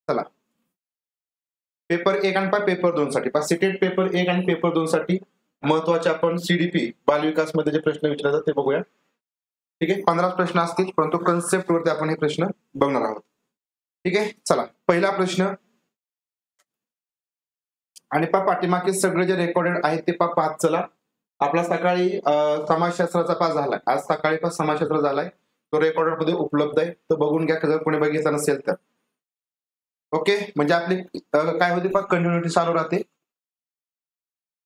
चला पेपर 1 आणि पेपर 2 साठी सिटेट पेपर 1 आणि पेपर 2 साठी महत्वाचे आपण सीडीपी बालविकास मध्ये जे प्रश्न विचारतात ते बघूया. ठीक आहे, 15 प्रश्न असतील, परंतु कन्सेप्ट वरती आपण हे प्रश्न बघणार आहोत. ठीक आहे, चला पहिला प्रश्न आणि पाठीमागे सगळे जे रेकॉर्डेड आहेत ते पाच. चला आपला सकाळी समाजशास्त्राचा पास झालाय, आज सकाळी पास समाजशास्त्र झालाय, तो रेकॉर्डेड मध्ये उपलब्ध आहे, तो बघून घ्या जर कोणी बघितला नसेल तर. ओके, म्हणजे आपली काय होती कंटिन्युटी चालू राहते.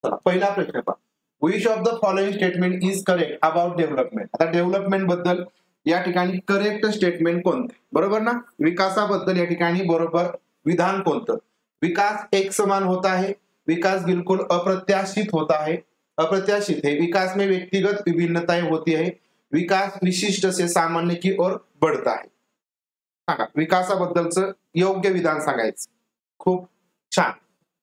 चला पहिला प्रश्न पहा, which of the following statement is correct about development. आता डेव्हलपमेंट बद्दल या ठिकाणी करेक्ट स्टेटमेंट कोणते, बरोबर ना. विकासाबद्दल या ठिकाणी बरोबर विधान कोणतं. विकास एक समान होता है, विकास बिल्कुल अप्रत्याशित होता है. अप्रत्याशित है, विकास में व्यक्तिगत विभिन्नताएं होती है, विकास विशिष्ट से सामान्य की ओर बढ़ता है. सांगा विकासाबद्दलचं योग्य विधान सांगायचं. खूप छान.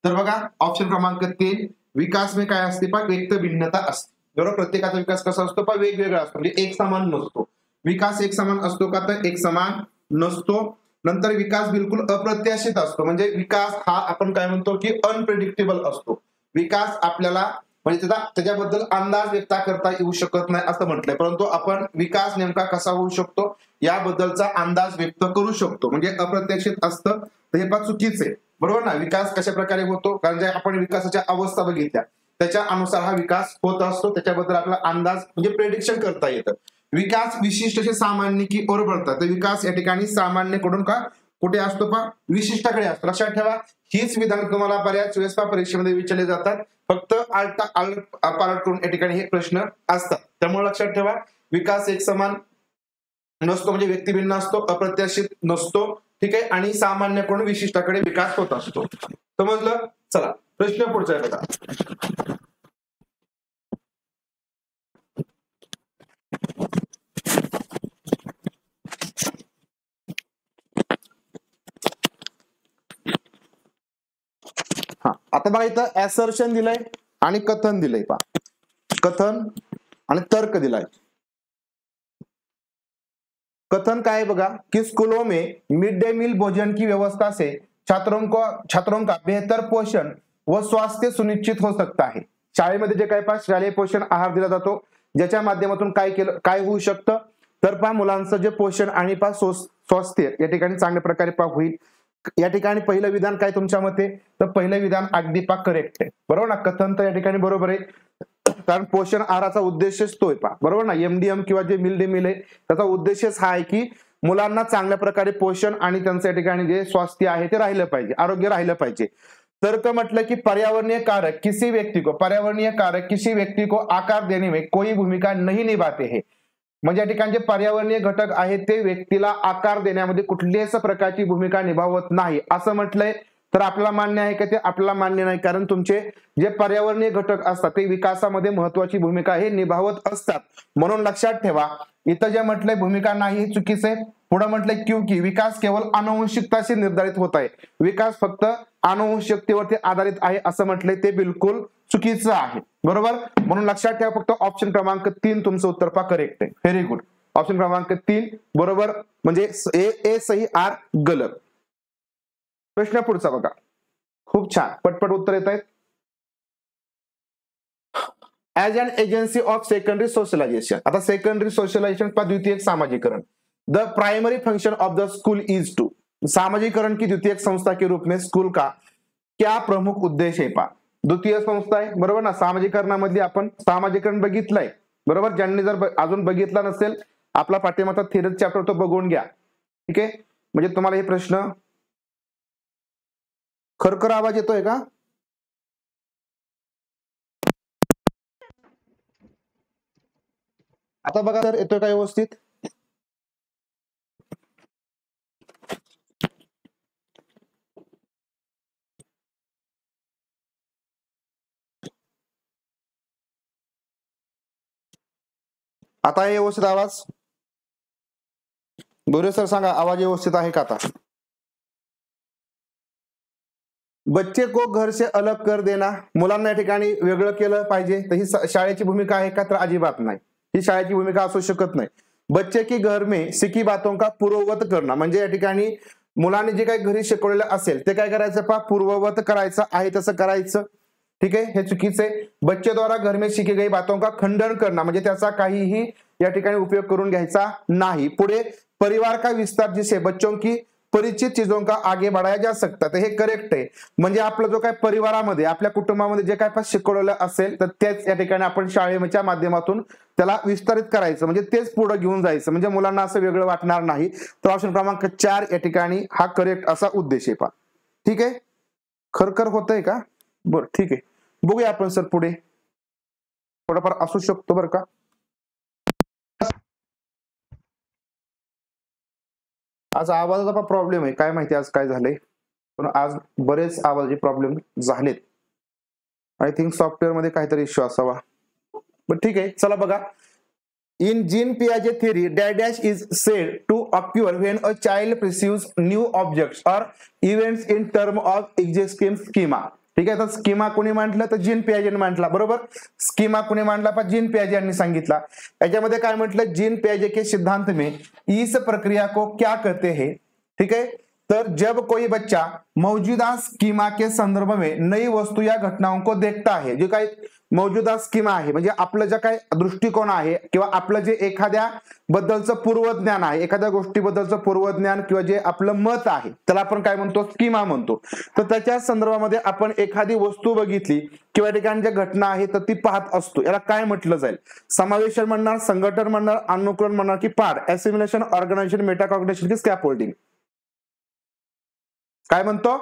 तर बघा ऑप्शन क्रमांक 3, विकास में काय असते पा व्यक्त भिन्नता असते. बरोबर, प्रत्येकाचा विकास कसा असतो पा वेगवेगळा असतो, म्हणजे एक समान नसतो. विकास एक समान असतो का तर एक समान नसतो. नंतर विकास बिलकुल अप्रत्याशित असतो, म्हणजे विकास हा आपण काय म्हणतो की अनप्रेडिक्टेबल असतो. विकास आपल्याला म्हणजे त्याच्याबद्दल अंदाज व्यक्त करता येऊ शकत नाही असं म्हटलंय, परंतु आपण विकास नेमका कसा होऊ शकतो याबद्दलचा अंदाज व्यक्त करू शकतो. म्हणजे अप्रत्याशित असतं तर हे पण चुकीचं आहे, बरोबर ना. विकास कशा प्रकारे होतो, कारण जे आपण विकासाच्या अवस्था बघितल्या त्याच्या अनुसार हा विकास होत असतो, त्याच्याबद्दल आपला अंदाज म्हणजे प्रेडिक्शन करता येतं. विकास विशिष्ट से सामान्य की ओर बढ़ता, तर विकास या ठिकाणी सामान्यकडून का कुठे असतो पा विशिष्टाकडे असतो. लक्षात ठेवा, हीच विधान तुम्हाला बऱ्याच वेळेस परीक्षेमध्ये विचारले जातात, फक्त पालट करून या ठिकाणी हे प्रश्न असतात. त्यामुळे लक्षात ठेवा, विकास एक समान नसतो, म्हणजे व्यक्तिभिन्न असतो, अप्रत्याशित नसतो. ठीक आहे, आणि सामान्यकडून विशिष्टाकडे विकास होत असतो. समजलं. चला प्रश्न पुढचा आहे बघा. आता बघा इथं असर्शन दिलंय आणि कथन दिलंय पा, कथन आणि तर्क दिलाय. कथन काय बघा की स्कूलों में मिड डे मील भोजन की व्यवस्था से छात्रों का बेहतर पोषण व स्वास्थ्य सुनिश्चित हो सकता है. शाळेमध्ये जे काय पा शालेय पोषण आहार दिला जातो, ज्याच्या माध्यमातून काय होऊ शकतं तर पा मुलांचं जे पोषण आणि पा स्वास्थ्य या ठिकाणी चांगल्या प्रकारे पा होईल. या ठिकाणी पहिलं विधान काय तुमच्या मते, तर पहिलं विधान अगदी पा करेक्ट आहे, बरोबर ना. कथन तर या ठिकाणी बरोबर आहे, कारण पोषण आहाराचा उद्देशच तोय पा, बरोबर ना. एमडीएम किंवा जे मिड डे मील आहे त्याचा उद्देशच हा आहे की मुलांना चांगल्या प्रकारे पोषण आणि त्यांचं या ठिकाणी जे स्वास्थ्य आहे ते राहिलं पाहिजे, आरोग्य राहिलं पाहिजे. तर्क म्हटलं की पर्यावरणीय कारक किसी व्यक्ति को आकार देने में कोई भूमिका नहीं निभाते हैं. म्हणजे या ठिकाणी जे पर्यावरणीय घटक आहेत ते व्यक्तीला आकार देण्यामध्ये कुठल्याच प्रकारची भूमिका निभावत नाही असं म्हटलंय. तर आपल्याला मान्य आहे का ते, आपल्याला मान्य नाही, कारण तुमचे जे पर्यावरणीय घटक असतात ते विकासामध्ये महत्वाची भूमिका हे निभावत असतात. म्हणून लक्षात ठेवा, इथं जे म्हटलंय भूमिका नाही हे चुकीचं आहे. पुढे म्हटलंय क्योंकि विकास केवळ आनुवंशिकताशी निर्धारित होत आहे, विकास फक्त आनुवंशिकतेवरती आधारित आहे असं म्हटलंय, ते बिलकुल चुकीचं आहे, बरोबर. म्हणून लक्षात ठेवा, फक्त ऑप्शन क्रमांक 3 तुमचं उत्तर पा करेक्ट आहे. Very good. ऑप्शन क्रमांक 3 बरोबर, म्हणजे ए सही आर गलत. प्रश्न पुढचा बघा, खूप छान पटपट उत्तर येत आहेत. As an agency of secondary socialization. आता सेकंडरी सोशलायझेशन पा द्वितीयक सामाजिकरण. The primary function of the school is to. सामाजिकरण की द्वितीयक संस्था के रूप में स्कूल का क्या प्रमुख उद्देश है पा. द्वितीय संस्था आहे, बरोबर ना. सामाजिकरणामध्ये आपण सामाजिकरण बघितलंय, बरोबर. ज्यांनी जर अजून बघितला नसेल आपला पाठीमागचा थेरच चॅप्टर तो बघून घ्या. ठीक आहे, म्हणजे तुम्हाला हे प्रश्न. खरखर आवाज येतोय का? आता बघा तर येतोय का व्यवस्थित? आता आहे व्यवस्थित आवाज? बोरे सर सांगा, आवाज व्यवस्थित आहे का आता? बच्चे को घर से अलग कर देना, मुलांना या ठिकाणी वेगळं केलं पाहिजे, तर ही शाळेची भूमिका आहे का? तर अजिबात नाही, ही शाळेची भूमिका असू शकत नाही. बच्चे की घर में सिकी बातों का पूर्ववत करना, म्हणजे या ठिकाणी मुलांनी जे काही घरी शिकवलेलं असेल ते काय करायचं पहा, पूर्ववत करायचं आहे तसं करायचं. ठीक आहे, हे चुकीचं आहे. बच्चे द्वारा घर में सीखी गई बातों का खंडन करना म्हणजे त्याचा काहीही या ठिकाणी उपयोग करून घ्यायचा नाही. पुढे परिवार का विस्तार जिसे बच्चों की परिचित चीजों का आगे बढ़ाया जा सकता, तर हे करेक्ट आहे. म्हणजे आपलं जो काय परिवारामध्ये आपल्या कुटुंबामध्ये जे काय शिकवलेलं असेल तर तेच या ठिकाणी आपण शाळेच्या माध्यमातून त्याला विस्तारित करायचं, म्हणजे तेच पुढे घेऊन जायचं, म्हणजे मुलांना असं वेगळं वाटणार नाही. तर ऑप्शन क्रमांक 4 या ठिकाणी हा करेक्ट असा उद्देश आहे पहा. ठीक आहे, खरखर होतंय का? बरं ठीक आहे, बघूया आपण सर पुढे. थोडाफार असू शकतो बरं का. आज आवाजाचा प्रॉब्लेम आहे, काय माहिती आज काय झालंय, पण आज बरेच आवाजाचे प्रॉब्लेम झालेत. आय थिंक सॉफ्टवेअर मध्ये काहीतरी इश्यू असावा. पण ठीक आहे, चला बघा. In Jean Piaget theory, dash is said to occur when a child perceives new objects or events in term of existing schema. ठीक आहे, तर स्कीमा कोणी मांडलं तर जीन पियाजेने मांडला, बरोबर. स्कीमा कोणी मांडला पण जीन पियाजे यांनी सांगितला. याच्यामध्ये काय म्हटलं, जीन पियाजे के सिद्धांत में इस प्रक्रिया को क्या कहते हैं. ठीक है, तर जब कोई बच्चा मौजूदा स्कीमा के संदर्भ में नई वस्तू या घटनाओं को देखता है, जे काय मौजूदा स्कीमा आहे म्हणजे आपलं जे काय दृष्टिकोन आहे किंवा आपलं जे एखाद्या बद्दलचं पूर्वज्ञान आहे, एखाद्या गोष्टीबद्दलचं पूर्वज्ञान किंवा जे आपलं मत आहे त्याला आपण काय म्हणतो, स्कीमा म्हणतो. तर त्याच्या संदर्भामध्ये आपण एखादी वस्तू बघितली किंवा ठिकाणी ज्या घटना आहे तर ती पाहत असतो, याला काय म्हटलं जाईल, समावेशन म्हणणार, संघटन म्हणणार, अनुकरण म्हणणार की पाड, ऍसिमिलेशन, ऑर्गनायझेशन, मेटाकॉग्निशन की स्कॅफोल्डिंग. काय म्हणतो,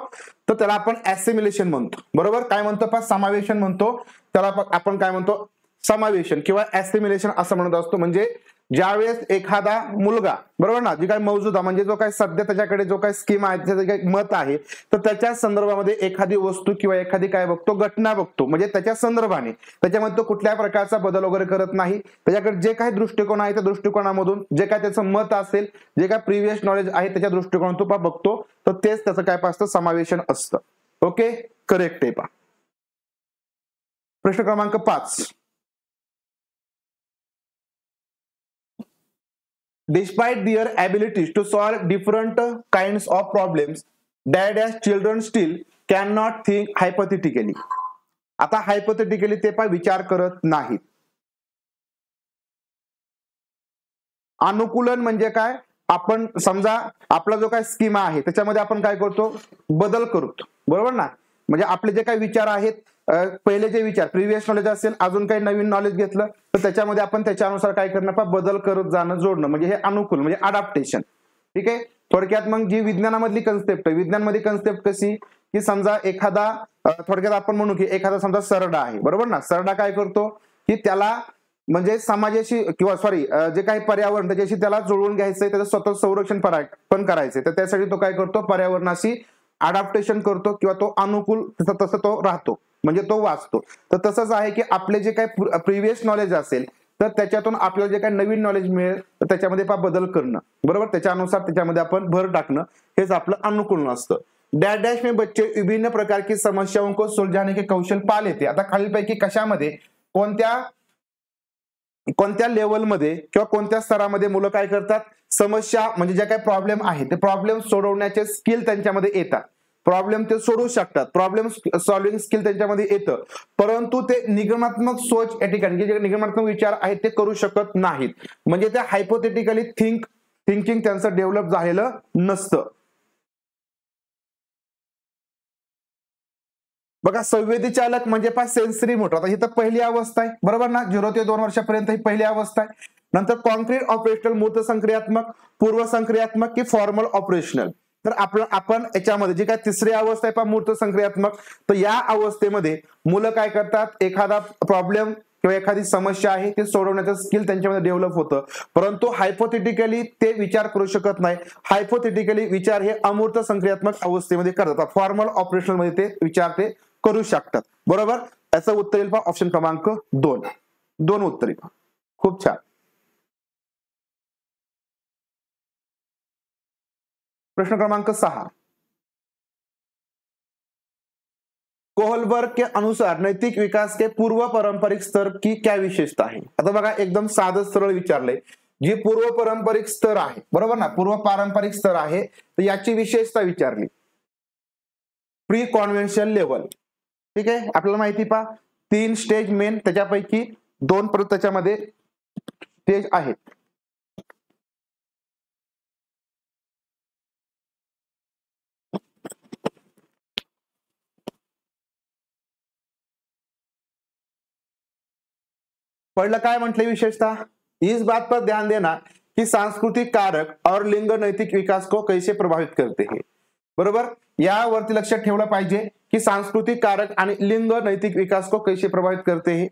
तर त्याला आपण ऍसिमिलेशन म्हणतो, बरोबर. काय म्हणतो पहा, समावेशन म्हणतो, त्याला आपण काय म्हणतो, समावेशन किंवा ऍसिमिलेशन असं म्हणत असतो. म्हणजे ज्यावेळेस एखादा मुलगा, बरोबर ना, जी काय मौजूदा म्हणजे जो काय सध्या त्याच्याकडे जो काय स्कीम आहे, त्याचं काही मत आहे, तर त्याच्या संदर्भामध्ये एखादी वस्तू किंवा एखादी काय बघतो, घटना बघतो, म्हणजे त्याच्या संदर्भाने त्याच्यामध्ये तो कुठल्या प्रकारचा बदल वगैरे करत नाही. त्याच्याकडे जे काही दृष्टिकोन आहे त्या दृष्टिकोनामधून जे काय त्याचं मत असेल, जे काय प्रिव्हियस नॉलेज आहे त्याच्या दृष्टिकोनातून तो बघतो, तर तेच त्याचं काय असतं, समावेशन असतं. ओके, करेक्ट आहे पहा. प्रश्न क्रमांक 5. Despite their abilities to solve different kinds of problems, dash children still cannot think hypothetically. आता हायपोथेटिकली ते पण विचार करत नाहीत. अनुकूलन म्हणजे काय, आपण समजा आपला जो काय स्कीमा आहे त्याच्यामध्ये आपण काय करतो, बदल करतो, बरोबर ना. म्हणजे आपले जे काही विचार आहेत, पहिले जे विचार प्रिव्हियस नॉलेज असेल, अजून काही नवीन नॉलेज घेतलं तर त्याच्यामध्ये आपण त्याच्यानुसार काय करणं, बदल करत जाणं, जोडणं, म्हणजे हे अनुकूल म्हणजे अडॅप्टेशन. ठीक आहे, थोडक्यात मग जी विज्ञानामधली कन्सेप्ट आहे, विज्ञानमध्ये कन्सेप्ट कशी की समजा एखादा, थोडक्यात आपण म्हणू की एखादा समजा सरडा आहे, बरोबर ना. सरडा काय करतो की त्याला म्हणजे समाजाशी किंवा सॉरी जे काही पर्यावरण त्याच्याशी त्याला जुळवून घ्यायचंय, त्याचं स्वतः संरक्षण पण करायचंय, तर त्यासाठी तो काय करतो, पर्यावरणाशी अडॅप्टेशन करतो किंवा तो अनुकूल तसं तो राहतो, म्हणजे तो वाचतो. तर तसंच आहे की आपले जे काही प्रिव्हियस नॉलेज असेल तर त्याच्यातून आपल्याला जे काही नवीन नॉलेज मिळेल तर त्याच्यामध्ये बदल करणं, बरोबर, त्याच्यानुसार त्याच्यामध्ये आपण भर टाकणं, हेच आपलं अनुकूलन असतं. डैश में बच्चे विभिन्न प्रकार की समस्याओं को सुलझाने के कौशल पा लेते. आता खालीलपैकी कशामध्ये, कोणत्या लेवलमध्ये किंवा कोणत्या स्तरामध्ये मुलं काय करतात, समस्या म्हणजे जे काही प्रॉब्लेम आहे ते प्रॉब्लेम सोडवण्याचे स्किल त्यांच्यामध्ये येतात, प्रॉब्लेम ते सोडवू शकतात, प्रॉब्लेम सॉल्व्हिंग स्किल त्यांच्यामध्ये येतं, परंतु ते निगमात्मक सोच या ठिकाणी जे निगमात्मक विचार आहेत ते करू शकत नाहीत. म्हणजे ते हायपोथेटिकली थिंकिंग त्यांचं डेव्हलप झालेलं नसतं. बघा, संवेदी चालक म्हणजे सेन्सरी मोटर, आता ही तर पहिली अवस्था आहे, बरोबर ना. 0 ते 2 वर्षापर्यंत ही पहिली अवस्था आहे. नंतर कॉन्क्रीट ऑपरेशनल, मूर्त संक्रियात्मक, पूर्व संक्रियात्मक की फॉर्मल ऑपरेशनल. तर आपण याच्यामध्ये जी काय तिसरी अवस्था आहे मूर्त संक्रियात्मक, तर या अवस्थेमध्ये मुलं काय करतात, एखादा प्रॉब्लेम किंवा एखादी समस्या आहे ते सोडवण्याचं स्किल त्यांच्यामध्ये डेव्हलप होतं, परंतु हायपोथेटिकली ते विचार करू शकत नाही. हायपोथेटिकली विचार हे अमूर्त संक्रियात्मक अवस्थेमध्ये करतात, फॉर्मल ऑपरेशनल मध्ये ते विचार ते करू शकतात, बरोबर. याचं उत्तर येईल ऑप्शन क्रमांक 2 उत्तर येईल. खूप छान. प्रश्न क्रमांक 6. कोहलबर्ग के अनुसार नैतिक विकास के पूर्व पारंपरिक स्तर की क्या विशेषता है. आता बघा, एकदम साधं सरळ विचारलंय. जी पूर्व पारंपरिक स्तर आहे, बरोबर ना, पूर्व पारंपरिक स्तर आहे, तर याची विशेषता विचारली, प्री कॉन्व्हेन्शन लेवल. ठीक आहे, आपल्याला माहिती पहा 3 स्टेज मेन, त्याच्यापैकी 2 परत त्याच्यामध्ये स्टेज आहेत. पढ़ला काय म्हटले विशेषता, इस बात पर ध्यान देना कि सांस्कृतिक कारक और लिंग नैतिक विकास को कैसे प्रभावित करते हैं. बरोबर, यावरती लक्षात ठेवलं पाहिजे की सांस्कृतिक कारक आणि लिंग नैतिक विकास को कैसे प्रभावित करते हैं.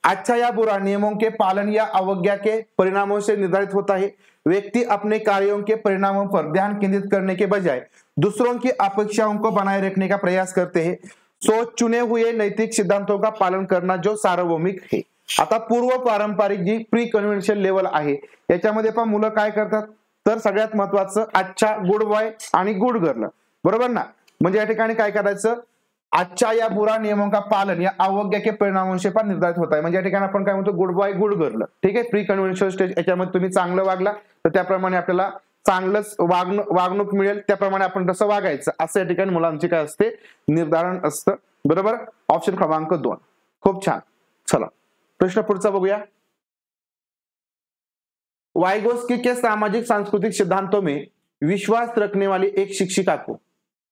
अच्छा या बुरा नियमों के पालन या अवज्ञा के परिणामों से निर्धारित होता है. व्यक्ति अपने कार्यों के परिणामों पर ध्यान केंद्रित करने के बजाय दूसरों की अपेक्षाओं को बनाए रखने का प्रयास करते हैं. सो चुने हुए नैतिक सिद्धांतों का पालन करना जो सार्वभौमिक है. आता पूर्व पारंपरिक जी प्री कन्व्हेन्शन लेवल आहे याच्यामध्ये पण मुलं काय करतात, तर सगळ्यात महत्वाचं अच्छा, गुड बॉय आणि गुड गर्ल, बरोबर ना. म्हणजे या ठिकाणी काय करायचं, अच्छा या बुरा नियमों का पालन या अवज्ञा के परिणामों से पण निर्धारित होत आहे. म्हणजे या ठिकाणी आपण काय म्हणतो, गुड बॉय गुड गर्ल. ठीक आहे, प्री कन्व्हेन्शन स्टेज, याच्यामध्ये तुम्ही चांगलं वागला तर त्याप्रमाणे आपल्याला चांगलंच वागणूक मिळेल, त्याप्रमाणे आपण तसं वागायचं, असं या ठिकाणी मुलांचे काय असते, निर्धारण असतं. बरोबर, ऑप्शन क्रमांक 2. खूप छान. चला प्रश्न पुढचा बघूया. वाइगोस्की के सामाजिक सांस्कृतिक सिद्धांतों में विश्वास रखने वाली एक शिक्षिका को,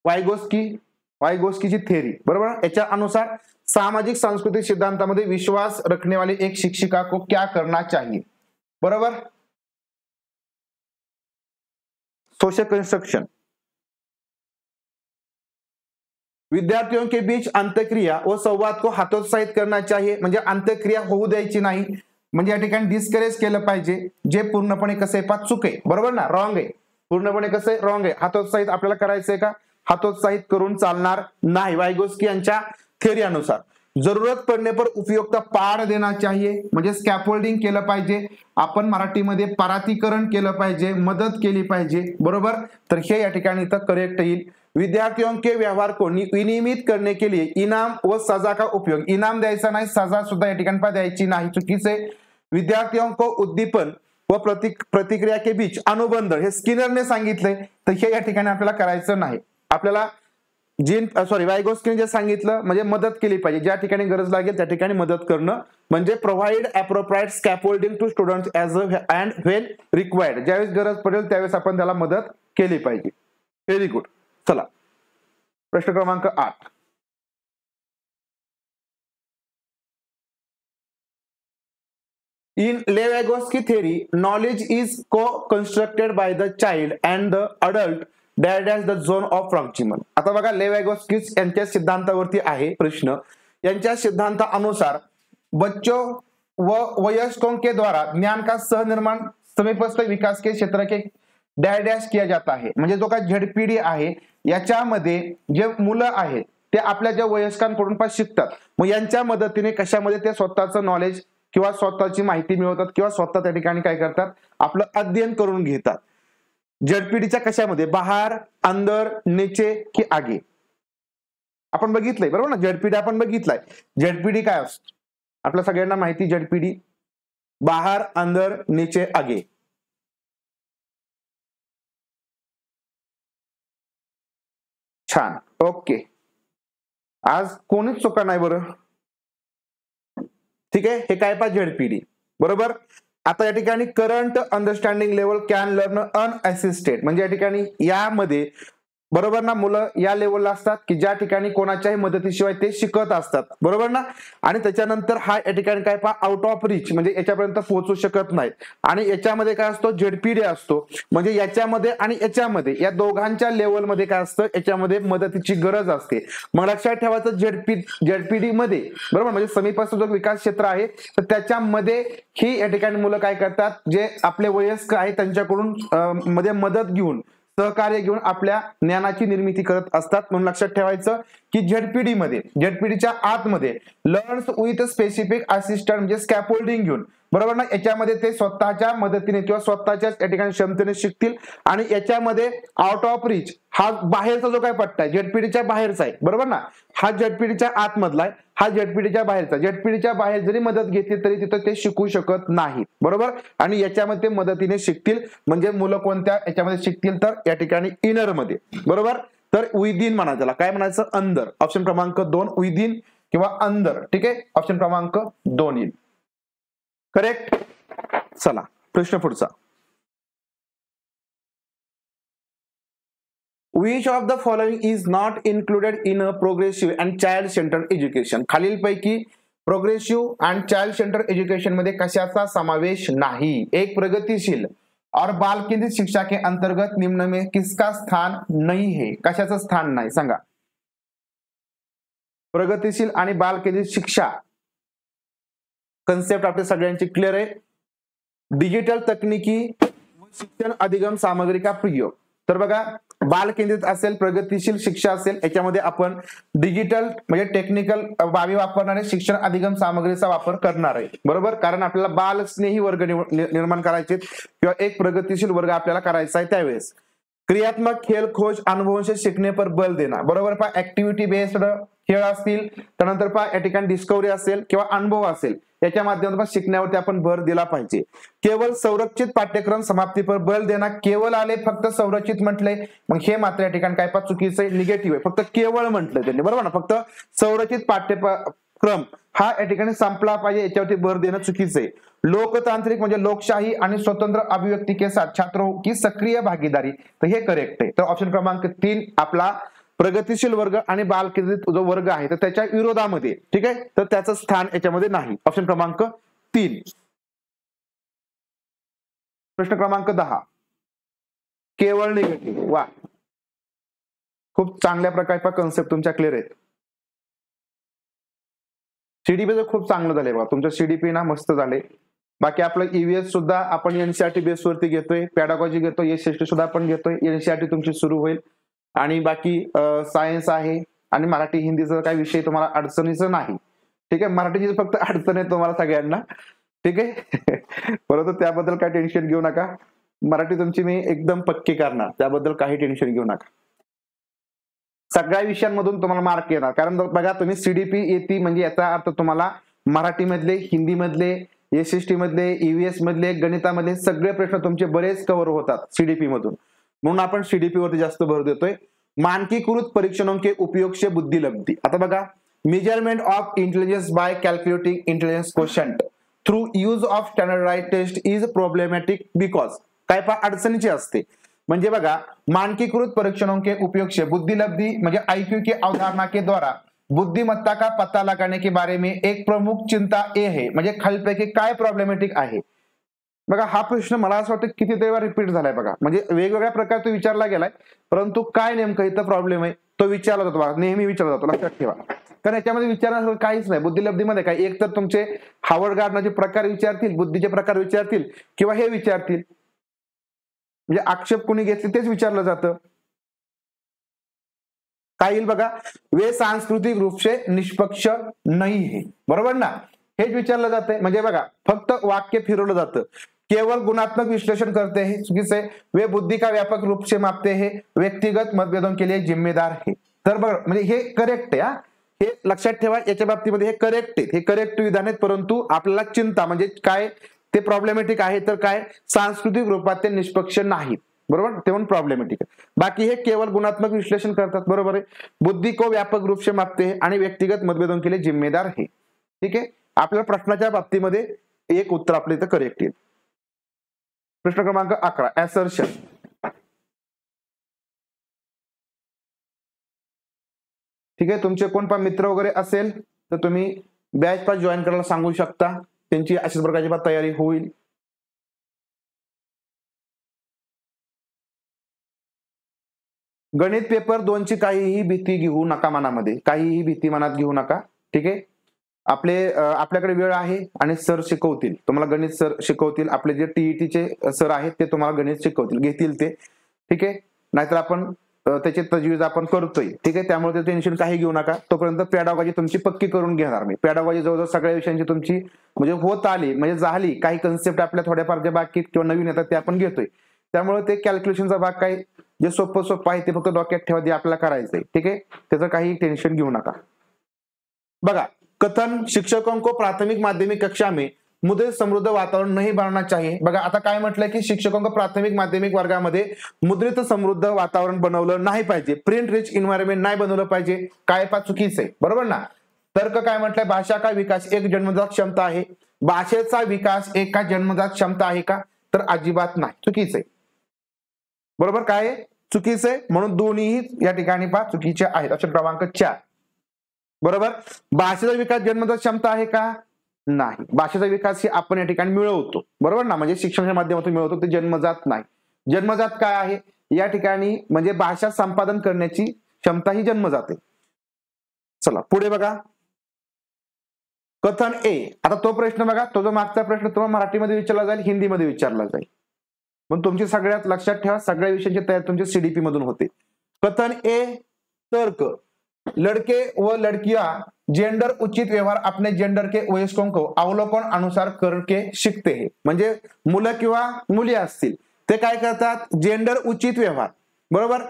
वाइगोस्की थेरी, बरोबर, याच्या अनुसार सामाजिक सांस्कृतिक सिद्धांतामध्ये विश्वास रखने वाली एक शिक्षिका को क्या करना चाहिए. बरोबर, सोशल कंस्ट्रक्शन, विद्यार्थियों के बीच अंतक्रिया व संवाद को हतोत्साहित करना चाहिए. म्हणजे अंतक्रिया होऊ द्यायची नाही, म्हणजे या ठिकाणी डिस्करेज केलं पाहिजे, जे पूर्णपणे कसं आहे, चूक आहे, बरोबर ना, रॉंग आहे, पूर्णपणे कसं आहे, रॉंग आहे. हतोत्साहित आपल्याला करायचंय का, हतोत्साहित करून चालणार नाही. वाइगोस्की यांच्या थेरी अनुसार जरूरत पडने पर उपयुक्त पाड देना चाहिए, म्हणजे स्कॅफोल्डिंग केलं पाहिजे, आपण मराठीमध्ये परातीकरण केलं पाहिजे, मदत केली पाहिजे. बरोबर, तर हे या ठिकाणी तर करेक्ट येईल. विद्यार्थियों के व्यवहार को विनियमित करने के लिए इनाम व सजा का उपयोग, इनाम द्यायचा नाही, सजा सुद्धा या ठिकाणी द्यायची नाही, चुकीचे. विद्यार्थियों को उद्दीपन व प्रतिक्रिया के बीच अनुबंध, हे स्किनरने सांगितले, तर हे या ठिकाणी आपल्याला करायचं नाही. आपल्याला वाइगोस्कीने जे सांगितलं म्हणजे मदत केली पाहिजे, ज्या ठिकाणी गरज लागेल त्या ठिकाणी मदत करणं, म्हणजे provide appropriate scaffolding to students as and when required, ज्यावेळेस गरज पडेल त्यावेळेस आपण त्याला मदत केली पाहिजे. Very good. चला प्रश्न क्रमांक 8. In Lev-Vygotsky theory, knowledge is co-constructed by the child and the adult that is the zone of proximal. आता बघा, लेव-वाइगोत्स्की यांच्या सिद्धांतावरती आहे प्रश्न. यांच्या सिद्धांतानुसार बच्चों व वयस्कों के द्वारा ज्ञान का सहनिर्माण समीपस्थ विकास के क्षेत्र के डॅश किया जाता है. म्हणजे जो काय झेडपीडी आहे याच्यामध्ये जे मुलं आहेत ते आपल्या ज्या वयस्कांकडून पण शिकतात, मग यांच्या मदतीने कशामध्ये ते स्वतःचं नॉलेज किंवा स्वतःची माहिती मिळवतात किंवा स्वतः त्या ठिकाणी काय करतात, आपलं अध्ययन करून घेतात. झेडपीडीच्या कशामध्ये, बाहेर, अंदर, नीचे की आगे, आपण बघितलंय, बरोबर ना. झेडपीडी आपण बघितलाय. झेडपीडी काय असतो आपल्या सगळ्यांना माहिती, झेडपीडी बाहेर, अंदर, नीचे, आगे. छान, ओके. आज कोणीच चुका नाही बरं. ठीक आहे, हे काय पा झेडपीडी, बरोबर. आता या ठिकाणी current understanding level can learn unassisted, म्हणजे या ठिकाणी यामध्ये बरोबर ना मुलं या लेवलला असतात की ज्या ठिकाणी कोणाच्याही मदतीशिवाय ते शिकत असतात, बरोबर ना. आणि त्याच्यानंतर हा या ठिकाणी काय पहा, आउट ऑफ रिच, म्हणजे याच्यापर्यंत पोहोचू शकत नाहीत. आणि याच्यामध्ये काय असतो, झेडपीडी असतो, म्हणजे याच्यामध्ये आणि याच्यामध्ये या दोघांच्या लेवलमध्ये काय असतं, याच्यामध्ये मदतीची गरज असते. मग लक्षात ठेवायचं, झेडपीडी मध्ये बरोबर, म्हणजे समीपस्थ जो विकास क्षेत्र आहे तर त्याच्यामध्ये ही या ठिकाणी मुलं काय करतात, जे आपले वयस्क आहेत त्यांच्याकडून मध्ये मदत घेऊन, सहकार्य घेऊन आपल्या ज्ञानाची निर्मिती करत असतात. म्हणून लक्षात ठेवायचं की झेडपीडीच्या आतमध्ये लर्न्स विथ स्पेसिफिक असिस्टंट, म्हणजे स्कॅफोल्डिंग घेऊन बरोबर ना. याच्यामध्ये ते स्वतःच्या मदतीने किंवा स्वतःच्या या ठिकाणी क्षमतेने शिकतील आणि याच्यामध्ये आउट ऑफ रिच हा बाहेरचा जो काय पट्टा आहे झेडपीडीच्या बाहेरचा आहे, बरोबर ना. हा झेडपीडीच्या आतमधला आहे, हा झेडपीडीच्या बाहेरचा. झेडपीडीच्या बाहेर जरी मदत घेतली तरी तिथं ते शिकू शकत नाहीत, बरोबर. आणि याच्यामध्ये ते मदतीने शिकतील म्हणजे मुलं कोणत्या याच्यामध्ये शिकतील तर या ठिकाणी इनर मध्ये, बरोबर. तर विदिन म्हणा, त्याला काय म्हणायचं अंदर. ऑप्शन क्रमांक 2 विदिन किंवा अंदर. ठीक आहे, ऑप्शन क्रमांक 2 येईल करेक्ट. चला प्रश्न पुढचा. Which of the following is not included in a progressive and child centered education? खालीलपैकी प्रोग्रेसिव्ह आणि चाइल्ड सेंटर एज्युकेशन मध्ये कशाचा समावेश नाही? एक प्रगतिशील और बाल केंद्रित शिक्षा के अंतर्गत निम्न में किसका स्थान नहीं है? कशाचं स्थान नाही सांगा. प्रगतिशील आणि बाल केंद्रित शिक्षा कन्सेप्ट आपल्या सगळ्यांची क्लिअर आहे. डिजिटल तकनीकी शिक्षण अधिगम सामग्री का प्रयोग. तर बघा बाल केंद्रित असेल, प्रगतिशील शिक्षा असेल, याच्यामध्ये आपण डिजिटल म्हणजे टेक्निकल बाबी वापरणारे शिक्षण अधिगम सामग्रीचा वापर करणार आहे, बरोबर. कारण आपल्याला बाल स्नेही वर्ग निर्माण करायचे किंवा एक प्रगतिशील वर्ग आपल्याला करायचा आहे. त्यावेळेस क्रियात्मक खेळ खोज अनुभवों शिकणे पर बल देना, बरोबर. पहा ऍक्टिव्हिटी बेस्ड खेळ असतील, त्यानंतर पहा या ठिकाणी डिस्कवरी असेल किंवा अनुभव असेल, याच्या माध्यमातून शिकण्यावरती आपण भर दिला पाहिजे. केवळ संरक्षित पाठ्यक्रम समाप्ती पर बल देना. केवळ आले फक्त संरक्षित म्हटलंय, मग हे मात्र या ठिकाणी काय चुकीचं आहे, निगेटिव्ह आहे. फक्त केवळ म्हटलं त्यांनी, बरोबर ना. फक्त संरक्षित पाठ्यक्रम हा या ठिकाणी संपला पाहिजे याच्यावरती भर देणं चुकीचं आहे. लोकतांत्रिक म्हणजे लोकशाही आणि स्वतंत्र अभिव्यक्ती के साथ छात्रों की सक्रिय भागीदारी, तर हे करेक्ट आहे. तर ऑप्शन क्रमांक 3 आपला प्रगतिशील वर्ग आणि बाल केंद्रित जो वर्ग आहे तर त्याच्या विरोधामध्ये, ठीक आहे, तर त्याचं स्थान याच्यामध्ये नाही. ऑप्शन क्रमांक 3. प्रश्न क्रमांक 10 केवळ निगेटिव्ह. वा, खूप चांगल्या प्रकारचा कन्सेप्ट तुमच्या क्लिअर आहेत. सीडीपी खूप चांगलं झालंय बघा तुमचं. सीडीपी ना मस्त झाले. बाकी आपलं ईव्हीएस सुद्धा आपण एनसीईआरटी बेसवरती घेतोय, पॅडागॉजी घेतोय, एसएसटी सुद्धा आपण घेतोय. एनसीईआरटी तुमची सुरू होईल आणि बाकी सायन्स आहे आणि मराठी हिंदीचा काही विषय तुम्हाला अडचणीचं नाही, ठीक आहे. मराठीची फक्त अडचण आहे तुम्हाला सगळ्यांना, ठीक आहे. परंतु त्याबद्दल काही टेन्शन घेऊ नका. मराठी तुमची मी एकदम पक्की करणार, त्याबद्दल काही टेन्शन घेऊ नका. सगळ्या विषयांमधून तुम्हाला मार्क येणार. कारण बघा तुम्ही सीडीपी येते म्हणजे याचा अर्थ तुम्हाला मराठीमधले, हिंदीमधले, एसएसटी मधले, ईव्हीएस मधले, गणितामधले सगळे प्रश्न तुमचे बरेच कव्हर होतात सीडीपी मधून. म्हणून आपण सीडीपी वरती जास्त भर देतोय. मानकीकृत परीक्षणों के उपयोग से बुद्धि लब्धि. आता बघा measurement of intelligence by calculating intelligence quotient through use of standardized test is problematic because काय अडचणीची असते. म्हणजे बघा मानकीकृत परीक्षणों के उपयोग से बुद्धि लब्धि म्हणजे आईक्यू की अवधारणा के द्वारा बुद्धिमत्ता का पता लगाने के बारे में एक प्रमुख चिंता ये है. म्हणजे खालीलपैकी काय प्रॉब्लेमॅटिक आहे. बघा हा प्रश्न मला असं वाटतं किती वेळा रिपीट झालाय बघा. म्हणजे वेगवेगळ्या प्रकारे तो विचारला गेलाय, परंतु काय नेमकं इथं प्रॉब्लेम आहे तो विचारला जातो बघा, नेहमी विचारला जातो, लक्षात ठेवा. कारण याच्यामध्ये विचारण्यासारखं काहीच नाही. बुद्धिलब्धीमध्ये काय एक तर तुमचे हार्वर्ड गार्डनचे प्रकार विचारतील, बुद्धीचे प्रकार विचारतील किंवा हे विचारतील. म्हणजे आक्षेप कोणी घेतले तेच विचारलं जातं. काय येईल बघा, वे सांस्कृतिक रूप से निष्पक्ष नाही है, बरोबर ना. हेच विचारलं जातंय. म्हणजे बघा फक्त वाक्य फिरवलं जातं. केवल गुणात्मक विश्लेषण करते हैं, चुकीचं आहे. वे बुद्धि का व्यापक रूप से मापते हैं, व्यक्तिगत मतभेदों के लिए जिम्मेदार है. तर बघा म्हणजे हे करेक्ट आहे. हे लक्षात ठेवा, याच्या बाबतीमध्ये हे करेक्ट आहे, हे करेक्ट विधान आहेत. परंतु आपल्याला चिंता म्हणजे काय ते प्रॉब्लेमॅटिक आहे तर काय सांस्कृतिक रूपात ते निष्पक्ष नाहीत, बरोबर, ते पण प्रॉब्लेमॅटिक आहे. बाकी हे केवळ गुणात्मक विश्लेषण करतात, बरोबर आहे. बुद्धि को व्यापक रूप से मापते हैं आणि व्यक्तिगत मतभेदों के लिए जिम्मेदार है. ठीक आहे. आपल्या प्रश्नाच्या बाबतीमध्ये एक उत्तर आपल्या इथं करेक्ट येईल. प्रश्न क्रमांक 11 असर्शन. ठीक आहे. तुमचे कोण पण मित्र वगैरे असेल तर तुम्ही बॅच पास जॉईन करायला सांगू शकता, त्यांची अशाच प्रकारची तयारी होईल. गणित पेपर 2 ची काहीही भीती घेऊ नका मनामध्ये, काहीही भीती मनात घेऊ नका, ठीक आहे. आपल्याकडे वेळ आहे आणि सर शिकवतील तुम्हाला, गणित सर शिकवतील. आपले जे टीईटीचे सर आहेत ते तुम्हाला गणित शिकवतील, घेतील ते, ठीक आहे. नाहीतर आपण त्याची तजवीज आपण करतोय, ठीक आहे. त्यामुळे ते टेन्शन काही घेऊ नका. तोपर्यंत पॅडागॉजी तुमची पक्की करून घेणार मी. पॅडागॉजी जवळजवळ सगळ्या विषयांची तुमची म्हणजे होत आली, म्हणजे झाली. काही कन्सेप्ट आपल्या थोड्याफार ज्या बाकीत किंवा नवीन येतात ते आपण घेतोय. त्यामुळे ते कॅल्क्युलेशनचा भाग काही जे सोपं आहे ते फक्त डोक्यात ठेवा, जे आपल्याला करायचंय, ठीक है. त्याचं काही टेंशन घेऊ नका. बघा, कथन शिक्षकों को प्राथमिक माध्यमिक कक्षा में मुद्रित समृद्ध वातावरण नहीं बनाना चाहिए. बघा आता काय म्हटलंय की शिक्षकों को प्राथमिक माध्यमिक वर्गामध्ये मुद्रित समृद्ध वातावरण बनवलं नाही पाहिजे, प्रिंट रिच एन्व्हायरमेंट नाही बनवलं पाहिजे. काय पा चुकीचं आहे, बरोबर ना. तर्क काय म्हटलंय, भाषा का विकास एक जन्मजात क्षमता आहे. भाषेचा विकास एक का जन्मजात क्षमता आहे का, तर अजिबात नाही, चुकीचं आहे. बरोबर, काय चुकीचं आहे. म्हणून दोन्हीही या ठिकाणी पा चुकीचे आहेत. ऑप्शन क्रमांक 4. बरोबर. भाषेचा विकास जन्मजात क्षमता आहे का, नाही. भाषेचा विकास ही आपण या ठिकाणी मिळवतो, बरोबर ना. म्हणजे शिक्षणाच्या माध्यमातून मिळवतो, ते जन्मजात नाही. जन्मजात काय आहे या ठिकाणी, म्हणजे भाषा संपादन करण्याची क्षमता ही जन्मजात आहे. चला पुढे बघा, कथन ए. आता तो प्रश्न बघा, तो जो मागचा प्रश्न तुम्हाला मराठीमध्ये विचारला जाईल, हिंदीमध्ये विचारला जाईल. पण तुमची सगळ्यात लक्षात ठेवा, सगळ्या विषयांची तयारी तुमची सीडीपी मधून होते. कथन ए, तर्क. लड़के व लड़कियां जेंडर उचित व्यवहार अपने जेंडर के वयस्कों को अवलोकन अनुसार करके शिकते हैं. म्हणजे मुलं किंवा मुली असतील ते काय करतात, जेंडर उचित व्यवहार. बरोबर,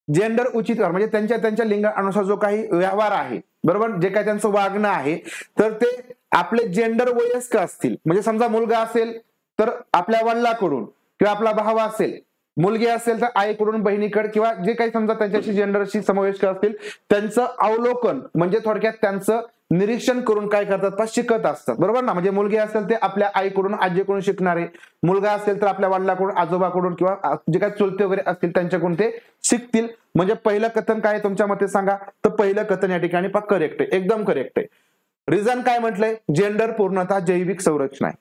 जेंडर उचित व्यवहार म्हणजे त्यांच्या त्यांच्या लिंगानुसार जो काही व्यवहार आहे, बरोबर, जे काही त्यांचं वागणं आहे, तर ते आपले जेंडर वयस्क असतील. म्हणजे समजा मुलगा असेल तर आपल्या वडिलांकडून, किंवा आपला भाव असेल, मुलगी असेल तर आईकडून बहिणीकडे, किंवा जे काही समजा त्यांच्याशी जेंडरशी समावेश असतील त्यांचं अवलोकन म्हणजे थोडक्यात त्यांचं निरीक्षण करून काय करतात, शिकत असतात. बरोबर ना. म्हणजे मुलगी असेल ते आपल्या आईकडून आजीकडून शिकणारे, मुलगा असेल तर आपल्या वडिलांकडून आजोबाकडून किंवा जे काही चुलते वगैरे असतील त्यांच्याकडून ते शिकतील. म्हणजे पहिलं कथन काय तुमच्या मते सांगा, तर पहिलं कथन या ठिकाणी करेक्ट आहे, एकदम करेक्ट आहे. रिझन काय म्हटलंय, जेंडर पूर्णतः जैविक संरचना आहे.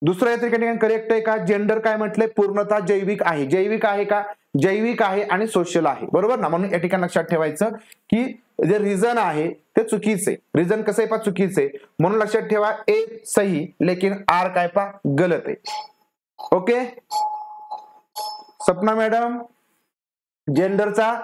दुसरं या ठिकाणी करेक्ट आहे का, जेंडर काय म्हटलंय, पूर्णतः जैविक आहे. जैविक आहे का, जैविक आहे आणि सोशल आहे. बरोबर ना. म्हणून या ठिकाणी लक्षात ठेवायचं की जे रिझन आहे ते चुकीचे. रिझन कसं आहे पा, चुकीचे. म्हणून लक्षात ठेवा, ए सही लेकिन आर काय पा गलत आहे. ओके सपना मॅडम, जेंडरचा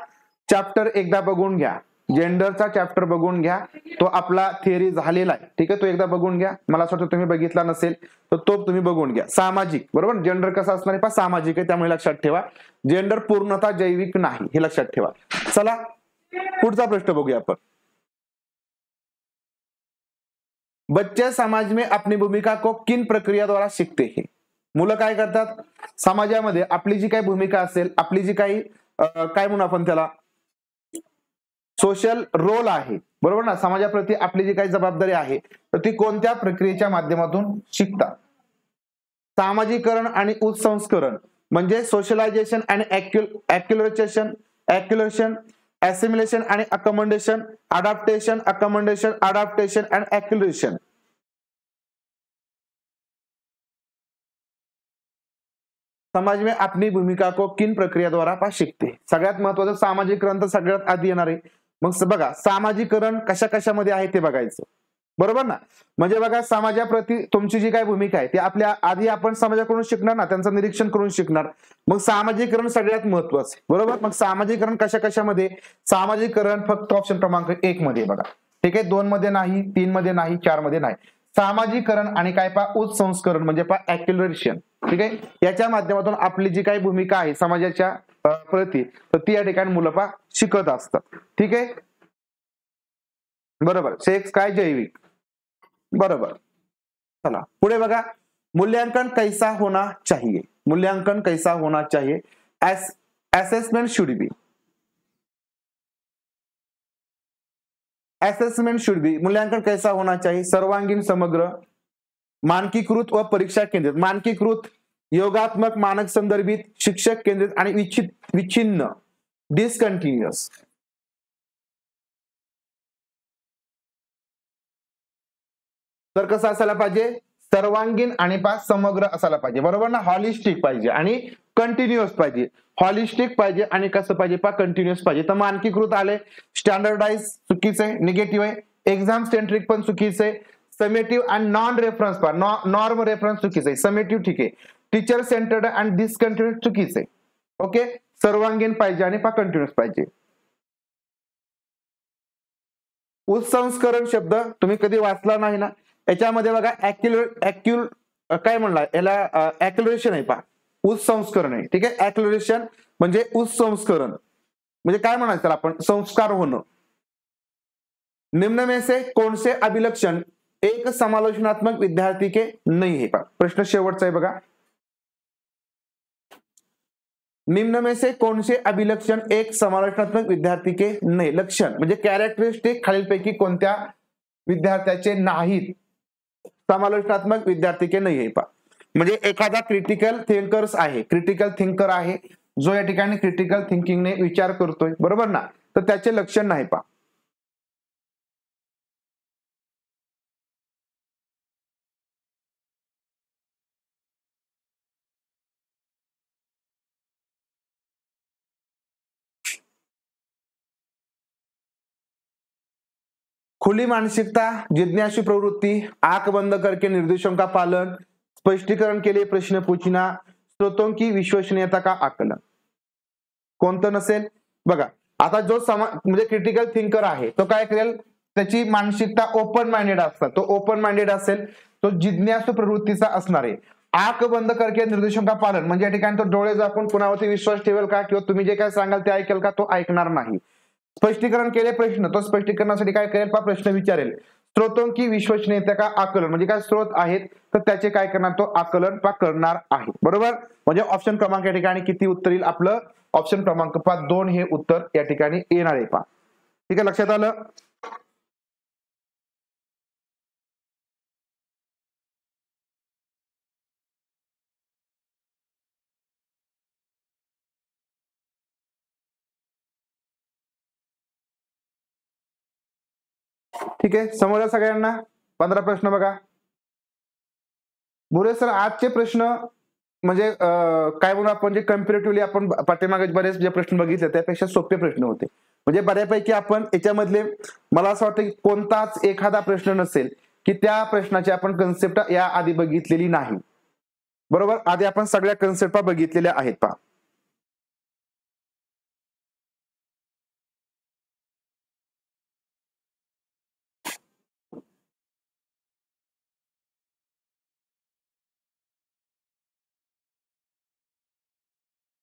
चॅप्टर एकदा बघून घ्या. जेंडरचा चॅप्टर बघून घ्या, तो आपला थिअरी झालेला आहे, ठीक आहे. तो एकदा बघून घ्या. मला असं वाटतं तुम्ही बघितला नसेल तर तो तुम्ही बघून घ्या. सामाजिक, बरोबर, जेंडर कसं असणार आहे पा, सामाजिक आहे. त्यामुळे लक्षात ठेवा, जेंडर पूर्णतः जैविक नाही, हे लक्षात ठेवा. चला पुढचा प्रश्न बघूया आपण. बच्चे समाज में अपनी भूमिका को किन प्रक्रिया द्वारा सीखते हैं. मुलं काय करतात, समाजामध्ये आपली जी काही भूमिका असेल, आपली जी काही काय म्हणू आपण त्याला, सोशल रोल आहे, बरोबर ना, समाजाप्रती आपली जी काही जबाबदारी आहे तर ती कोणत्या प्रक्रियेच्या माध्यमातून शिकतात. सामाजिकरण आणि उत्संस्करण म्हणजे सोशलायझेशन आणि ॲक्युलेशन, ॲसिमिलेशन आणि अकॉमोडेशन, अडॅप्टेशन अँड ॲक्युलेशन. समाज में अपनी भूमिका को किन प्रक्रिया द्वारा शिकते. सगळ्यात महत्वाचं सामाजिकरण तर सगळ्यात आधी येणार आहे. मग बघा सामाजिकरण कशा कशामध्ये आहे ते बघायचं, बरोबर ना. म्हणजे बघा समाजाप्रती तुमची जी काही भूमिका आहे ती आपल्या आधी आपण समाजाकडून शिकणार ना, त्यांचं निरीक्षण करून शिकणार. मग सामाजिकरण सगळ्यात महत्वाचं, बरोबर. मग सामाजिकरण कशा कशामध्ये, सामाजिकरण फक्त ऑप्शन क्रमांक 1 मध्ये बघा, ठीक आहे. 2 मध्ये नाही, 3 मध्ये नाही, 4 मध्ये नाही. सामाजिकरण आणि काय पा उत्संस्करण म्हणजे पा ॲक्युलेशन, ठीक आहे. याच्या माध्यमातून आपली जी काही भूमिका आहे समाजाच्या प्रती तर ती या ठिकाणी मुलं पा शिकत असतात, ठीक आहे. बरोबर. सेक्स काय, जैविक, बरोबर. चला पुढे बघा, मूल्यांकन कैसा होना चाहिए. मूल्यांकन कैसा होना चाहिए. Assessment should be, assessment should be, मूल्यांकन कैसा होना चाहिए. सर्वांगीण, समग्र, मानकीकृत व परीक्षा केंद्रित. मानकीकृत, योगात्मक, मानक संदर्भित, शिक्षक केंद्रित आणि विच्छिन्न, डिसकंटिन्युअस. तर कसं असायला पाहिजे, सर्वांगीण आणि पा समग्र असायला पाहिजे, बरोबर ना. हॉलिस्टिक पाहिजे आणि कंटिन्युअस पाहिजे. हॉलिस्टिक पाहिजे आणि कसं पाहिजे पा कंटिन्युअस पाहिजे. तर मानकीकृत आले, स्टँडर्डाइज चुकीचं आहे, निगेटिव्ह आहे. एक्झाम सेंट्रिक पण चुकीचं आहे. समेटिव्ह अँड नॉन रेफरन्स पा, नॉर्म रेफरन्स चुकीचं आहे. समेटिव्ह ठीक आहे. टीचर सेंटर्ड अँड डिसकंटिन्युअस चुकीचं आहे. ओके. सर्वांगीण पाहिजे आणि कंटिन्युअस पाहिजे. उत्संस्करण शब्द तुम्ही कधी वाचला नाही ना, याच्यामध्ये बघा काय म्हणला याला ऍक्युलेशन आहे पहा, उत्संस्करण आहे. ठीक आहे, ऍक्युलेशन म्हणजे उत्संस्करण म्हणजे काय म्हणायचं त्याला आपण, संस्कार होणं. निम्न में से कौन से अभिलक्षण एक समालोचनात्मक विद्यार्थी के नहीं है. प्रश्न शेवटचा आहे बघा. निम्न में से कौन से अभिलक्षण एक समालोचनात्मक विद्यार्थी के नहीं. लक्षण म्हणजे कॅरेक्टरिस्टिक खालीलपैकी कोणत्या विद्यार्थ्याचे नाहीत, समालोचनात्मक विद्यार्थी के नाही आहे पहा. म्हणजे एखादा क्रिटिकल थिंकर्स आहे, क्रिटिकल थिंकर आहे जो या ठिकाणी क्रिटिकल थिंकिंगने विचार करतोय, बरोबर ना, तर त्याचे लक्षण नाही पहा. खुली मानसिकता, जिज्ञासु प्रवृत्ति, आंख बंद करके निर्देशों का पालन, स्पष्टीकरण के लिए प्रश्न पूछना, स्रोतों की विश्वसनीयता का आकलन. कोणतं नसेल बघा. आता जो म्हणजे क्रिटिकल थिंकर आहे तो काय करेल, त्याची मानसिकता ओपन माइंडेड असतात, तो ओपन माइंडेड असेल, तो जिज्ञासू प्रवृत्तीचा असणार आहे. आंख बंद करके निर्देशों का पालन म्हणजे या ठिकाणी तो डोळे झाकून कुणावरती विश्वास ठेवेल का, किंवा तुम्ही जे काय सांगाल ते ऐकेल का, तो ऐकणार नाही. स्पष्टीकरण केले प्रश्न, तो स्पष्टीकरणासाठी काय करेल पहा, प्रश्न विचारेल. स्रोतों की विश्वसनीयता का आकलन म्हणजे काय स्रोत आहेत तर त्याचे काय करणार, तो आकलन करणार आहे. बरोबर, म्हणजे ऑप्शन क्रमांक या ठिकाणी किती उत्तर येईल आपलं, ऑप्शन क्रमांक 2 हे उत्तर या ठिकाणी येणार आहे पहा. ठीक आहे, लक्षात आलं. ठीक आहे, समोर सगळ्यांना 15 प्रश्न बघा. बुरे सर आजचे प्रश्न म्हणजे काय म्हणू आपण, जे कम्पॅरेटिव्हली आपण पाठीमागे बरेच जे प्रश्न बघितले त्यापेक्षा सोपे प्रश्न होते. म्हणजे बऱ्यापैकी आपण याच्यामधले मला असं वाटतं की कोणताच एखादा प्रश्न नसेल की त्या प्रश्नाची आपण कन्सेप्ट या आधी बघितलेली नाही. बरोबर, आधी आपण सगळ्या कन्सेप्ट बघितलेल्या आहेत पहा.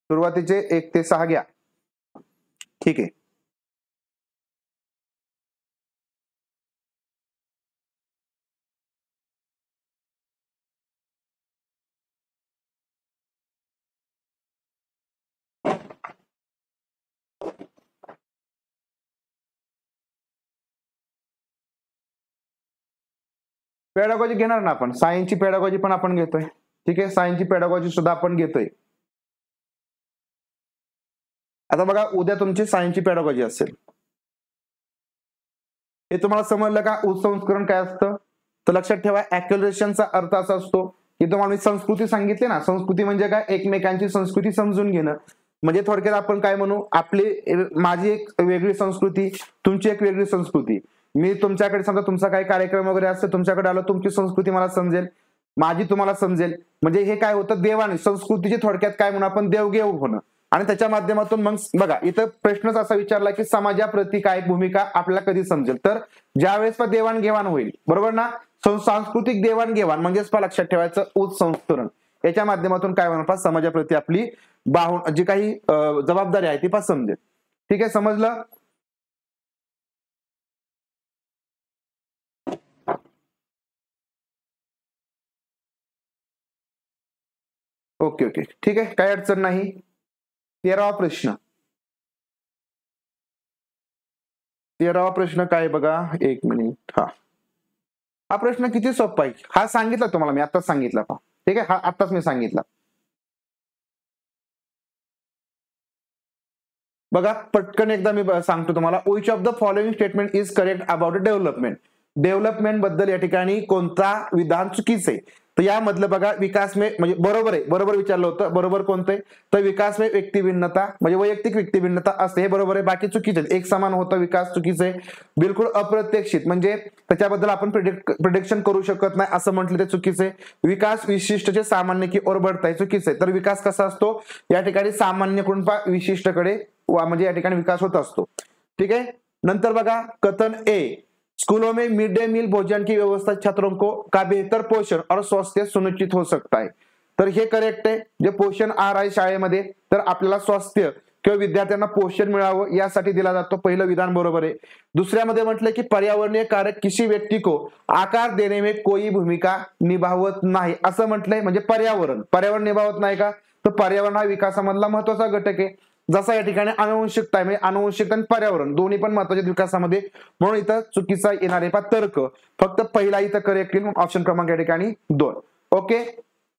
सुरुवातीचे 1 ते 6 घ्या. ठीक आहे. पेडागॉजी घेणार ना आपण, सायन्सची पेडागॉजी पण आपण घेतोय. ठीक आहे, सायन्सची पेडागॉजी सुद्धा आपण घेतोय. आता बघा, उद्या तुमची सायन्सची पेडागॉजी असेल. हे तुम्हाला समजलं का, उत्संस्करण काय असतं तर लक्षात ठेवा. ऍक्युलेशनचा अर्थ असा असतो की तुम्हाला मी संस्कृती सांगितली ना, संस्कृती म्हणजे काय, एकमेकांची संस्कृती समजून घेणं. म्हणजे थोडक्यात आपण काय म्हणू, माझी एक वेगळी संस्कृती, तुमची एक वेगळी संस्कृती. मी तुमच्याकडे समजा तुमचा काही कार्यक्रम वगैरे असतो, तुमच्याकडे आलो, तुमची संस्कृती मला समजेल, माझी तुम्हाला समजेल. म्हणजे हे काय होतं, देवाण संस्कृतीची थोडक्यात काय म्हणून आपण देवघेव होणं. आणि त्याच्या माध्यमातून मग बघा, इथं प्रश्नच असा विचारला की समाजाप्रती काय भूमिका आपल्याला कधी समजेल, तर ज्यावेळेस देवाणघेवाण होईल. बरोबर ना, सांस्कृतिक देवाणघेवाण म्हणजेच लक्षात ठेवायचं उत्संस्करण. याच्या माध्यमातून काय म्हणतात, समाजाप्रती आपली जी काही जबाबदारी आहे ती समजेल. ठीक आहे, समजलं. ओके ओके, ठीक आहे, काही अडचण नाही. 13वा प्रश्न. 13वा प्रश्न काय बघा, 1 मिनिट. हा प्रश्न किती सोपा आहे, हा सांगितला तुम्हाला मी, आताच सांगितला पहा. ठीक आहे, हा आताच मी सांगितला. बघा पटकन एकदा मी सांगतो तुम्हाला. Which of the following statement is correct about development. Development बद्दल या ठिकाणी कोणता विधान चुकीचं आहे. तर यामधलं बघा विकासमय म्हणजे बरोबर आहे, बरोबर विचारलं होतं, बरोबर कोणतं तर विकासमय व्यक्तिभिन्नता म्हणजे वैयक्तिक व्यक्तिभिन्नता असते, हे बरोबर आहे. बाकी चुकीचे, एक समान होतं विकास चुकीचे, बिलकुल अप्रत्यक्षित म्हणजे त्याच्याबद्दल आपण प्रिडिक्शन करू शकत नाही असं म्हटलं ते चुकीचे. विकास विशिष्टचे सामान्य की ओर बढताय चुकीचे. तर विकास कसा असतो या ठिकाणी सामान्यकडून विशिष्टकडे म्हणजे या ठिकाणी विकास होत असतो. ठीक आहे. नंतर बघा कथन ए, स्कूलों में मिड डे मील भोजन की व्यवस्था छात्रों को का बेहतर पोषण और स्वास्थ्य सुनिश्चित हो सकता है. तर हे करेक्ट आहे. जे पोषण आहार आहे शाळेमध्ये तर आपल्याला स्वास्थ्य किंवा विद्यार्थ्यांना पोषण मिळावं यासाठी दिला जातो, पहिलं विधान बरोबर आहे. दुसऱ्यामध्ये म्हटलं की पर्यावरणीय कारक किसी व्यक्ती को आकार देने में कोई भूमिका निभावत नाही असं म्हटलंय. म्हणजे पर्यावरण निभावत नाही का, तर पर्यावरण हा विकासामधला महत्वाचा घटक आहे. जसा या ठिकाणी अनुवंशिकता आहे, म्हणजे अनुवंशिकता आणि पर्यावरण दोन्ही पण महत्वाचे विकासामध्ये, म्हणून इथं चुकीचा येणार आहे तर्क. फक्त पहिला इथं करेक्ट येईल, ऑप्शन क्रमांक या ठिकाणी 2. ओके.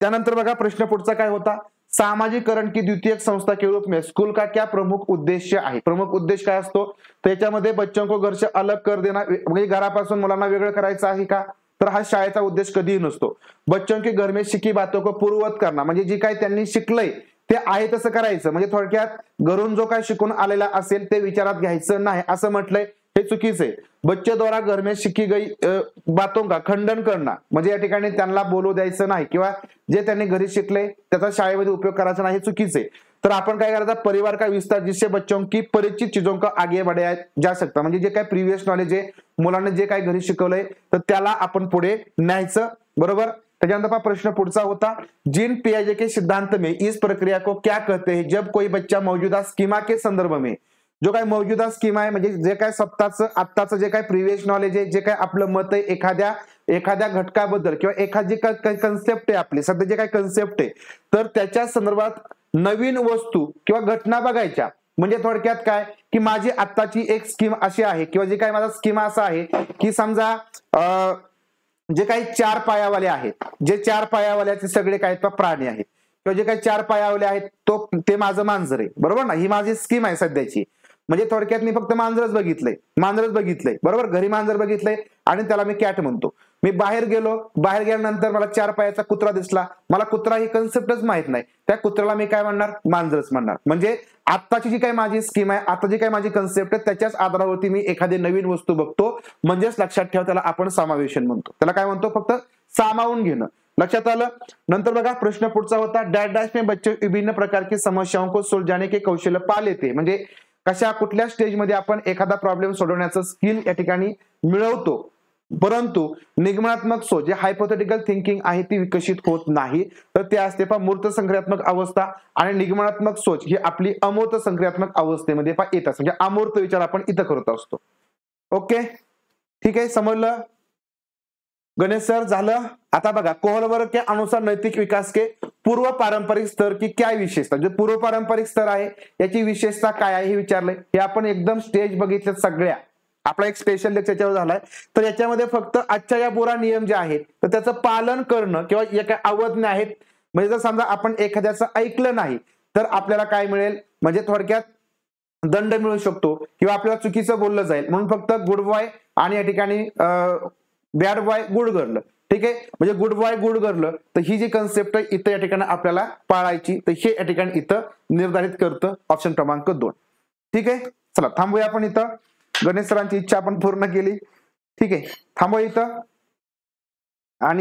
त्यानंतर बघा प्रश्न पुढचा काय होता, सामाजिकरण की द्वितीयक संस्था के रूप में स्कूल का क्या प्रमुख उद्देश्य आहे. प्रमुख उद्देश काय असतो, त्याच्यामध्ये बच्चों को घर से अलग कर देना म्हणजे घरापासून मुलांना वेगळं करायचं आहे का, तर हा शाळेचा उद्देश कधीही नसतो. बच्चों के घर में शिकी बातों को पूर्ववत करना म्हणजे जी काय त्यांनी शिकलंय ते आहे तसं करायचं, म्हणजे थोडक्यात घरून जो काय शिकून आलेला असेल ते विचारात घ्यायचं नाही असं म्हटलंय, हे चुकीचं आहे. बच्चे द्वारा घर में शिकी गई बातों का खंडन करणं म्हणजे या ठिकाणी त्यांना बोलू द्यायचं नाही किंवा जे त्यांनी घरी शिकले त्याचा शाळेमध्ये उपयोग करायचा नाही, हे चुकीचं आहे. तर आपण काय करायचं, परिवार का विस्तार जिससे बच्चों की परिचित चीजों का आगे बढ़ाया जा सकता, म्हणजे जे काय प्रिव्हियस नॉलेज आहे मुलांना जे काय घरी शिकवलंय तर त्याला आपण पुढे न्यायचं. बरोबर. त्याच्यानंतर प्रश्न पुढचा होता, जीन पियाजे के सिद्धांत में इस प्रक्रिया को क्या कहते हैं जब कोई बच्चा मौजूदा स्कीमा के संदर्भ में, जो काय मौजूदा स्कीमा आहे म्हणजे जे काय सत्ताचं आत्ताचं जे काय प्रिव्हियस नॉलेज आहे, जे काय आपलं मत आहे एखाद्या घटकाबद्दल किंवा एखादी काय कन्सेप्ट आहे आपली सध्या जे काय कन्सेप्ट आहे तर त्याच्या संदर्भात नवीन वस्तू किंवा घटना बघायच्या. म्हणजे थोडक्यात काय की माझी आत्ताची एक स्कीम अशी आहे किंवा जे काय माझा स्कीमा असा आहे की समजा जे काही 4 पायावाले आहेत, जे 4 पायावाल्याचे सगळे काय प्राणी आहेत किंवा जे काही 4 पायावाले आहेत ते माझं मांजर आहे. बरोबर ना, ही माझी स्कीम आहे सध्याची. म्हणजे थोडक्यात मी फक्त मांजरच बघितलंय बरोबर, घरी मांजर बघितलंय आणि त्याला मी कॅट म्हणतो. मी बाहेर गेल्यानंतर मला 4 पायाचा कुत्रा दिसला, मला कुत्रा ही कन्सेप्टच माहित नाही, त्या कुत्र्याला मी काय म्हणणार, मांजरच म्हणणार. म्हणजे आत्ताची जी काही माझी स्कीम आहे, आता जी काही माझी कन्सेप्ट आहे त्याच्याच आधारावरती मी एखादी नवीन वस्तू बघतो, म्हणजेच लक्षात ठेवा त्याला आपण समावेशन म्हणतो. त्याला काय म्हणतो, फक्त सामावून घेणं. लक्षात आलं. नंतर बघा प्रश्न पुढचा होता, डैश डैश में बच्चे विभिन्न प्रकार की समस्याओं को सुलझाने के कौशल्य पा लेते, म्हणजे कशा कुठल्या स्टेजमध्ये आपण एखादा प्रॉब्लेम सोडवण्याचं स्किल या ठिकाणी मिळवतो, परंतु निगमनात्मक सोच जे हायपोथेटिकल थिंकिंग आहे ती विकसित होत नाही. तर ते असते मूर्त संक्रियात्मक अवस्था आणि निगमनात्मक सोच ही आपली अमूर्त संक्रियात्मक अवस्थेमध्ये येत असते, म्हणजे अमूर्त विचार आपण इथं करत असतो. ओके. ठीक आहे, समजलं गणेश सर. झालं. आता बघा कोहलबर्ग के अनुसार नैतिक विकास के पूर्व पारंपरिक स्तर की क्या विशेषता, जे पूर्व पारंपरिक स्तर आहे याची विशेषता काय आहे हे विचारलंय. हे आपण एकदम स्टेज बघितले सगळ्या, आपला एक स्पेशल लेक्चर याच्यावर झालाय. तर याच्यामध्ये फक्त आजच्या या बुरा नियम जे आहेत तर त्याचं पालन करणं किंवा या काय अवज्ञा आहेत, म्हणजे जर समजा आपण एखाद्याचं ऐकलं नाही तर आपल्याला काय मिळेल, म्हणजे थोडक्यात दंड मिळू शकतो किंवा आपल्याला चुकीचं बोललं जाईल. म्हणून फक्त गुड बॉय आणि या ठिकाणी बॅड बॉय गुड गर्ल. ठीक आहे, म्हणजे गुड बॉय गुड गर्ल, तर ही जी कन्सेप्ट आहे इथं या ठिकाणी आपल्याला पाळायची, तर हे या ठिकाणी इथं निर्धारित करतं ऑप्शन क्रमांक 2. ठीक आहे, चला थांबूया आपण इथं. गणेश सरांची इच्छा आपण पूर्ण केली. ठीक आहे, थांबूया इथं. आणि